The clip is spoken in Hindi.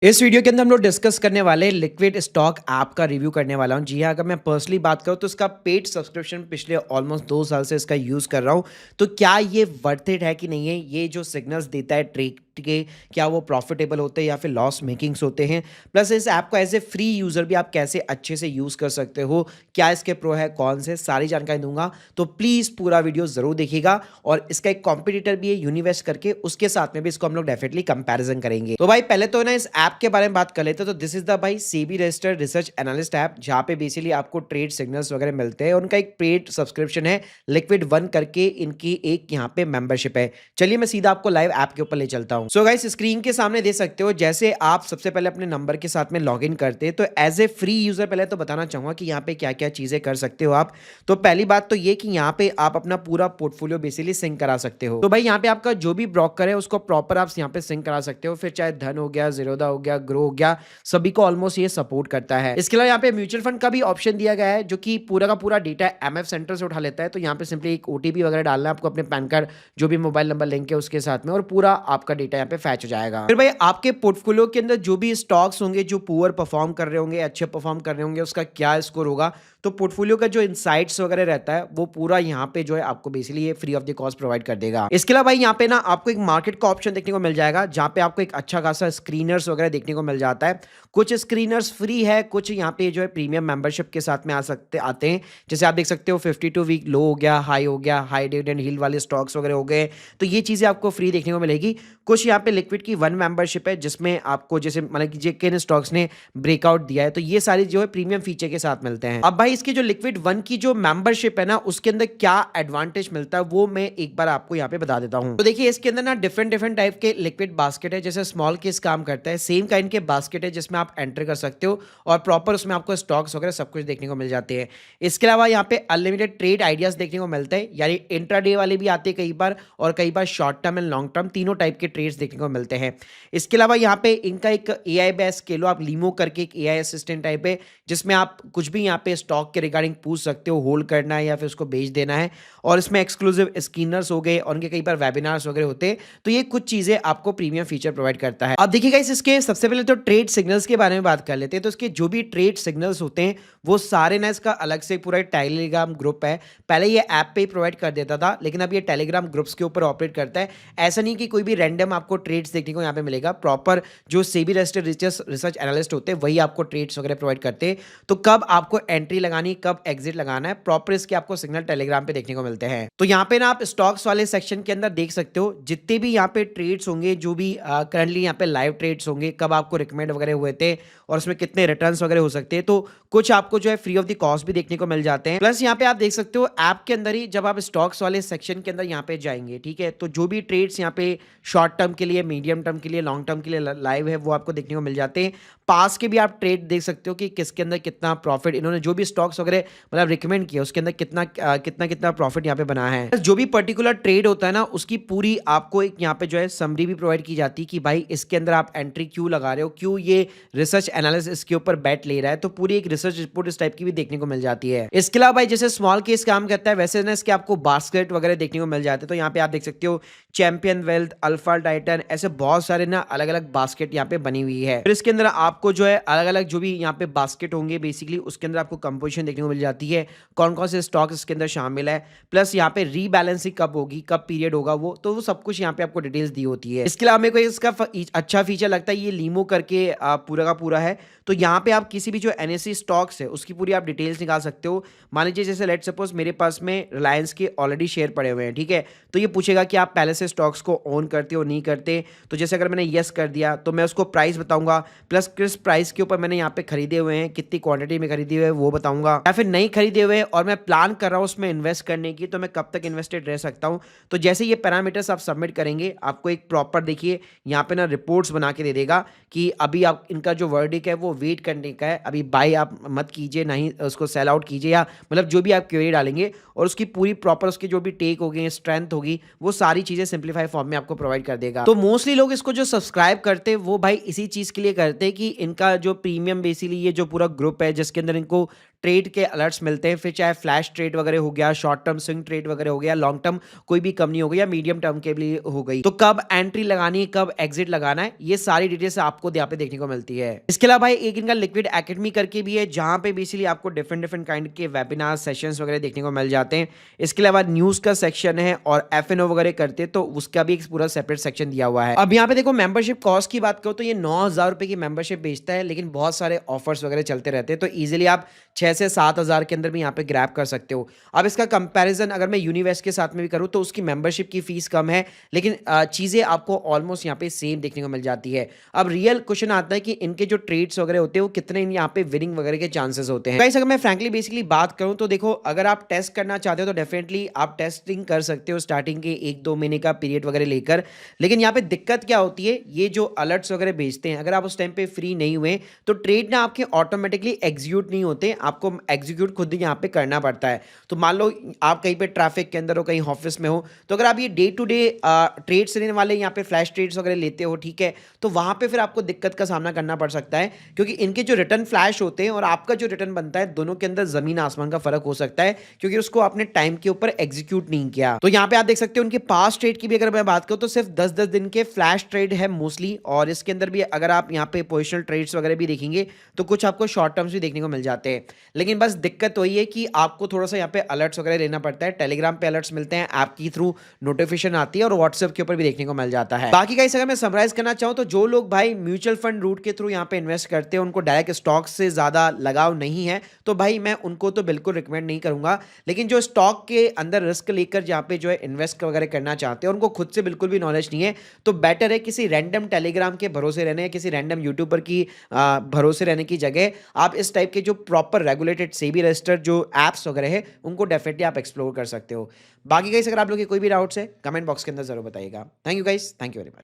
इस वीडियो के अंदर हम लोग डिस्कस करने वाले लिक्विड स्टॉक ऐप का रिव्यू करने वाला हूं। जी हाँ, अगर मैं पर्सनली बात करूं तो इसका पेड सब्सक्रिप्शन पिछले ऑलमोस्ट 2 साल से इसका यूज़ कर रहा हूं। तो क्या ये वर्थ इट है कि नहीं है, ये जो सिग्नल्स देता है ट्रेड के, क्या वो प्रॉफिटेबल होते हैं या फिर लॉस मेकिंग्स होते हैं। प्लस इस ऐप को एज ए फ्री यूज़र भी आप कैसे अच्छे से यूज़ कर सकते हो, क्या इसके प्रो है कौन से, सारी जानकारी दूंगा। तो प्लीज़ पूरा वीडियो ज़रूर देखिएगा। और इसका एक कॉम्पिटिटर भी है यूनिवेस्ट करके, उसके साथ में भी इसको हम लोग डेफिनेटली कंपैरिजन करेंगे। तो भाई पहले तो ना इस ऐप के बारे में बात कर लेते हैं। तो दिस इज द भाई SEBI registered research analyst app, जहाँ पे बेसिकली आपको ट्रेड सिग्नल्स वगैरह मिलते हैं। उनका एक पेड सब्सक्रिप्शन है लिक्विड वन करके, इनकी एक यहाँ पे मेंबरशिप है। चलिए मैं सीधा आपको लाइव ऐप के ऊपर ले चलता हूँ। सो गाइस, स्क्रीन के सामने देख सकते हो, जैसे आप सबसे पहले अपने नंबर के साथ में लॉग इन करते हैं। तो एज ए फ्री यूजर पहले तो बताना चाहूंगा कि यहाँ पे क्या क्या चीजें कर सकते हो आप। तो पहली बात तो ये कि यहाँ पे आप अपना पूरा पोर्टफोलियो बेसिकली सिंक करा सकते हो। तो भाई यहाँ पे आपका जो भी ब्रोकर है उसको प्रॉपर आप यहाँ पे सिंक करा सकते हो। फिर चाहे धन हो गया, जीरोधा हो गया, ग्रो हो गया, सभी को ऑलमोस्ट ये सपोर्ट करता है। इसके अलावा यहाँ पे म्यूचुअल फंड का भी ऑप्शन दिया गया है, जो कि पूरा का पूरा डेटा एमएफ सेंटर से उठा लेता है। तो यहाँ पे सिंपली एक ओटीपी वगैरह डालना है आपको, अपने पैन कार्ड जो भी मोबाइल नंबर लिंक है उसके साथ में, और पूरा आपका डेटा यहाँ पे फैच हो जाएगा। फिर भाई आपके पोर्टफोलियो के अंदर जो भी स्टॉक्स होंगे जो पुअर परफॉर्म कर रहे होंगे, अच्छे परफॉर्म कर रहे होंगे, उसका क्या स्कोर होगा। तो पोर्टफोलियो का जो इनसाइट्स वगैरह रहता है वो पूरा यहाँ पे जो है आपको बेसिकली ये free of the cost provide कर देगा। इसके अलावा भाई यहाँ पे ना आपको एक मार्केट का ऑप्शन देखने को मिल जाएगा, जहाँ पे आपको एक अच्छा खासा स्क्रीनर्स वगैरह देखने को मिल जाता है। कुछ स्क्रीनर्स फ्री है, कुछ यहाँ पे जो है प्रीमियम मेंबरशिप के साथ में आते हैं। जैसे आप देख सकते हो 52 वीक लो हो गया, हाई डिविडेंड हिल वाले स्टॉक्स वगैरह हो गए। तो ये चीजें आपको फ्री देखने को मिलेगी। कुछ यहाँ पे लिक्विड की वन मेंबरशिप है, जिसमें आपको जैसे मतलब कि किन स्टॉक्स ने ब्रेकआउट दिया है, तो ये सारी जो है प्रीमियम फीचर के साथ मिलते हैं। अब भाई इसकी जो लिक्विड वन की जो मेंबरशिप है ना, उसके अंदर क्या एडवांटेज मिलता है वो मैं एक बार आपको यहाँ पे बता देता हूँ। तो देखिए इसके अंदर ना डिफरेंट टाइप के लिक्विड बास्केट है। जैसे स्मॉल केस काम करता है, सेम काइंड के बास्केट है जिसमें आप एंटर कर सकते हो, और प्रॉपर उसमें आपको स्टॉक्स वगैरह सब कुछ देखने को मिल जाते हैं। इसके अलावा यहाँ पे अनलिमिटेड ट्रेड आइडियाज देखने को मिलते हैं, यानी इंट्राडे वाले भी आते हैं कई बार, और कई बार short term and long term तीनों टाइप के ट्रेड्स देखने को मिलते हैं। इसके अलावा यहाँ पे इनका एक एआई बेस स्केलो, आप लीमो करके एक एआई असिस्टेंट टाइप है, जिसमें आप कुछ भी यहाँ पे स्टॉक के रिगार्डिंग पूछ सकते हो, होल्ड करना है या फिर उसको बेच देना है। और इसमें एक्सक्लूसिव स्कैनर्स हो गए, और उनके कई बार वेबिनार्स वगैरह होते हैं। तो ये कुछ चीजें आपको प्रीमियम फीचर प्रोवाइड करता है। अब देखिएगा इसके सबसे पहले तो ट्रेड सिग्नल्स के बारे में बात कर लेते हैं। तो इसके जो भी ट्रेड सिग्नल्स होते हैं वो सारे ना, इसका अलग से पूरा टेलीग्राम ग्रुप है। पहले ये ऐप पे ही प्रोवाइड कर देता था, लेकिन अब ये टेलीग्राम ग्रुप्स के ऊपर ऑपरेट करता है। ऐसा नहीं कि कोई भी रैंडम आपको ट्रेड्स देखने को यहाँ पे मिलेगा, प्रॉपर जो सेबी रजिस्टर्ड रिसर्च एनालिस्ट होते हैं वही आपको ट्रेड्स वगैरह प्रोवाइड करते हैं। तो कब आपको एंट्री लगानी, कब एग्जिट लगाना है, प्रॉपर इसके आपको सिग्नल टेलीग्राम पे देखने को मिलते हैं। तो यहाँ पे ना आप स्टॉक्स वाले सेक्शन के अंदर देख सकते हो जितने भी यहाँ पे ट्रेड्स होंगे, जो भी करंटली यहाँ पे लाइव ट्रेड्स होंगे, कब आपको रिकमेंड वगैरह हुए थे, और उसमें कितने रिटर्न्स वगैरह हो सकते हैं। तो कुछ आपको जो है फ्री ऑफ द कॉस्ट भी देखने को मिल जाते हैं। प्लस यहाँ पे आप देख सकते हो ऐप के अंदर ही, जब आप स्टॉक्स वाले सेक्शन के अंदर यहाँ पे जाएंगे, ठीक है, तो जो भी ट्रेड्स यहाँ पे शॉर्ट टर्म के लिए, मीडियम टर्म के लिए, लॉन्ग टर्म के लिए लाइव है, वो आपको देखने को मिल जाते हैं। पास के भी आप ट्रेड देख सकते हो कि किसके अंदर कितना प्रॉफिट, इन्होंने जो भी स्टॉक्स वगैरह मतलब रिकमेंड किया उसके अंदर कितना प्रॉफिट यहाँ पे बना है। जो भी पर्टिकुलर ट्रेड होता है ना, उसकी पूरी आपको एक यहाँ पे जो है समरी भी प्रोवाइड की जाती है कि भाई इसके अंदर आप एंट्री क्यों लगा रहे हो, क्यों ये रिसर्च एनालिस्ट इसके ऊपर बैट ले रहा है। तो पूरी एक रिसर्च रिपोर्ट इस टाइप की भी देखने को मिल जाती है। इसके अलावा भाई जैसे स्मॉल केस काम करता है, वैसे ना इसके आपको बास्केट वगैरह देखने को मिल जाते हैं। तो यहाँ पे आप देख सकते हो चैंपियन वेल्थ, अल्फा टाइटन, ऐसे बहुत सारे ना अलग अलग बास्केट यहाँ पे बनी हुई है। फिर इसके अंदर आपको जो है अलग अलग जो भी यहाँ पे बास्केट होंगे, बेसिकली उसके अंदर आपको कंपोजिशन देखने को मिल जाती है, कौन कौन से स्टॉक इसके अंदर शामिल है, प्लस यहाँ पे रीबैलेंसिंग कब होगी, कब पीरियड होगा, वो सब कुछ यहाँ पे आपको डिटेल्स दी होती है। इसके अलावा मेरे को इसका अच्छा फीचर लगता है, ये लीमो करके पूरा का पूरा है। तो यहाँ पे आप किसी भी जो एनएससी स्टॉक्स है उसकी पूरी आप डिटेल्स निकाल सकते हो। मान लीजिए जैसे लेट सपोज मेरे पास में रिलायंस के ऑलरेडी शेयर पड़े हुए हैं, ठीक है, तो ये पूछेगा कि आप पहले से स्टॉक्स को ओन करते हो नहीं करते। तो जैसे अगर मैंने यस कर दिया तो मैं उसको प्राइस बताऊंगा, प्लस किस प्राइस के ऊपर मैंने यहाँ पे खरीदे हुए हैं, कितनी क्वांटिटी में खरीदे हुए हैं वो बताऊंगा, या फिर नहीं खरीदे हुए और मैं प्लान कर रहा हूँ उसमें इन्वेस्ट करने की, तो मैं कब तक इन्वेस्टेड रह सकता हूँ। तो जैसे ये पैरामीटर्स आप सबमिट करेंगे, आपको एक प्रॉपर देखिए यहाँ पे ना रिपोर्ट्स बना के दे देगा कि अभी आप इनका जो वर्डिक है वो वेट करने का है, अभी बाय आप मत कीजिए, नहीं उसको सेल आउट कीजिए, या मतलब जो भी आप क्वेरी डालेंगे और उसकी पूरी प्रॉपर उसकी जो भी टेक होगी, स्ट्रेंथ होगी, वो सारी चीजें सिंप्लीफाई फॉर्म में आपको प्रोवाइड कर देगा। तो मोस्टली लोग इसको जो सब्सक्राइब करते हैं वो भाई इसी चीज के लिए करते हैं कि इनका जो प्रीमियम बेसिकली ये जो पूरा ग्रुप है जिसके अंदर इनको ट्रेड के अलर्ट्स मिलते हैं, फिर चाहे फ्लैश ट्रेड वगैरह हो गया, शॉर्ट टर्म स्विंग ट्रेड वगैरह हो गया, लॉन्ग टर्म कोई भी कंपनी हो गई या मीडियम टर्म के लिए हो गई, तो कब एंट्री लगानी है, कब एग्जिट लगाना है, ये सारी डिटेल्स आपको यहाँ पे देखने को मिलती है। इसके अलावा भाई एक इनका लिक्विड एकेडमी करके भी है, जहां पे बेसिकली आपको डिफरेंट डिफरेंट काइंड के वेबिनार सेशंस वगैरह देखने को मिल जाते हैं। इसके अलावा न्यूज का सेक्शन है और एफएनओ वगैरह करते हैं, तो उसका भी एक पूरा सेपरेट सेक्शन दिया हुआ है। अब यहाँ पे देखो मेंबरशिप कॉस्ट की बात करो तो ये 9,000 रुपए की मेंबरशिप बेचता है, लेकिन बहुत सारे ऑफर्स वगैरह चलते रहते हैं, तो इजीली आप 6 से 7,000 के अंदर भी यहाँ पे ग्रैब कर सकते हो। अब इसका कंपैरिजन अगर मैं यूनिवेस्ट के साथ में भी करूँ तो उसकी मेंबरशिप की फीस कम है, लेकिन चीज़ें आपको ऑलमोस्ट यहाँ पे सेम देखने को मिल जाती है। अब रियल क्वेश्चन आता है कि इनके जो ट्रेड्स वगैरह होते हैं वो कितने यहाँ पे विनिंग वगैरह के चांसेस होते हैं। गाइस अगर मैं फ्रैंकली बेसिकली बात करूँ तो देखो, अगर आप टेस्ट करना चाहते हो तो डेफिनेटली आप टेस्टिंग कर सकते हो स्टार्टिंग के 1-2 महीने का पीरियड वगैरह लेकर, लेकिन यहाँ पे दिक्कत क्या होती है, ये जो अलर्ट्स वगैरह भेजते हैं, अगर आप उस टाइम पे फ्री नहीं हुए तो ट्रेड ना आपके ऑटोमेटिकली एग्जीक्यूट नहीं होते, आपको एग्जीक्यूट खुद ही यहाँ पे करना पड़ता है। तो मान लो आप कहीं पे ट्रैफिक के अंदर हो, कहीं ऑफिस में हो, तो अगर आप ये डे टू डे ट्रेड्स लेने वाले यहाँ पे फ्लैश ट्रेड्स वगैरह लेते हो, ठीक है, तो वहां पे फिर आपको दिक्कत का सामना करना पड़ सकता है, क्योंकि इनके जो रिटर्न फ्लैश होते हैं और आपका जो रिटर्न बनता है, दोनों के अंदर जमीन आसमान का फर्क हो सकता है, क्योंकि उसको आपने टाइम के ऊपर एग्जीक्यूट नहीं किया। तो यहाँ पे आप देख सकते हो उनके पास्ट ट्रेड की भी अगर मैं बात करूँ तो सिर्फ 10-10 दिन के फ्लैश ट्रेड है मोस्टली, और इसके अंदर भी अगर आप यहाँ पे पोजिशनल ट्रेड्स वगैरह भी देखेंगे तो कुछ आपको शॉर्ट टर्म्स भी देखने को मिल जाते हैं। लेकिन बस दिक्कत वही है कि आपको थोड़ा सा यहाँ पे अलर्ट्स वगैरह लेना पड़ता है, टेलीग्राम पे अलर्ट्स मिलते हैं, ऐप के थ्रू नोटिफिकेशन आती है और व्हाट्सएप के ऊपर भी देखने को मिल जाता है। बाकी गाइस अगर मैं समराइज करना चाहूँ तो जो लोग भाई म्यूचुअल फंड रूट के थ्रू यहाँ पे इन्वेस्ट करते हैं, उनको डायरेक्ट स्टॉक से ज्यादा लगाव नहीं है, तो भाई मैं उनको तो बिल्कुल रिकमेंड नहीं करूंगा। लेकिन जो स्टॉक के अंदर रिस्क लेकर जहाँ पे जो है इन्वेस्ट वगैरह करना चाहते हैं, उनको खुद से बिल्कुल भी नॉलेज नहीं है, तो बेटर है किसी रैंडम टेलीग्राम के भरोसे रहने या किसी रैंडम यूट्यूबर की भरोसे रहने की जगह आप इस टाइप के जो प्रॉपर रेगुलेटेड सेबी रजिस्टर्ड जो एप्स वगैरह है उनको डेफिनेटली आप एक्सप्लोर कर सकते हो। बाकी गाइस अगर आप लोग के कोई भी डाउट्स है कमेंट बॉक्स के अंदर जरूर बताइएगा। Thank you guys, thank you very much.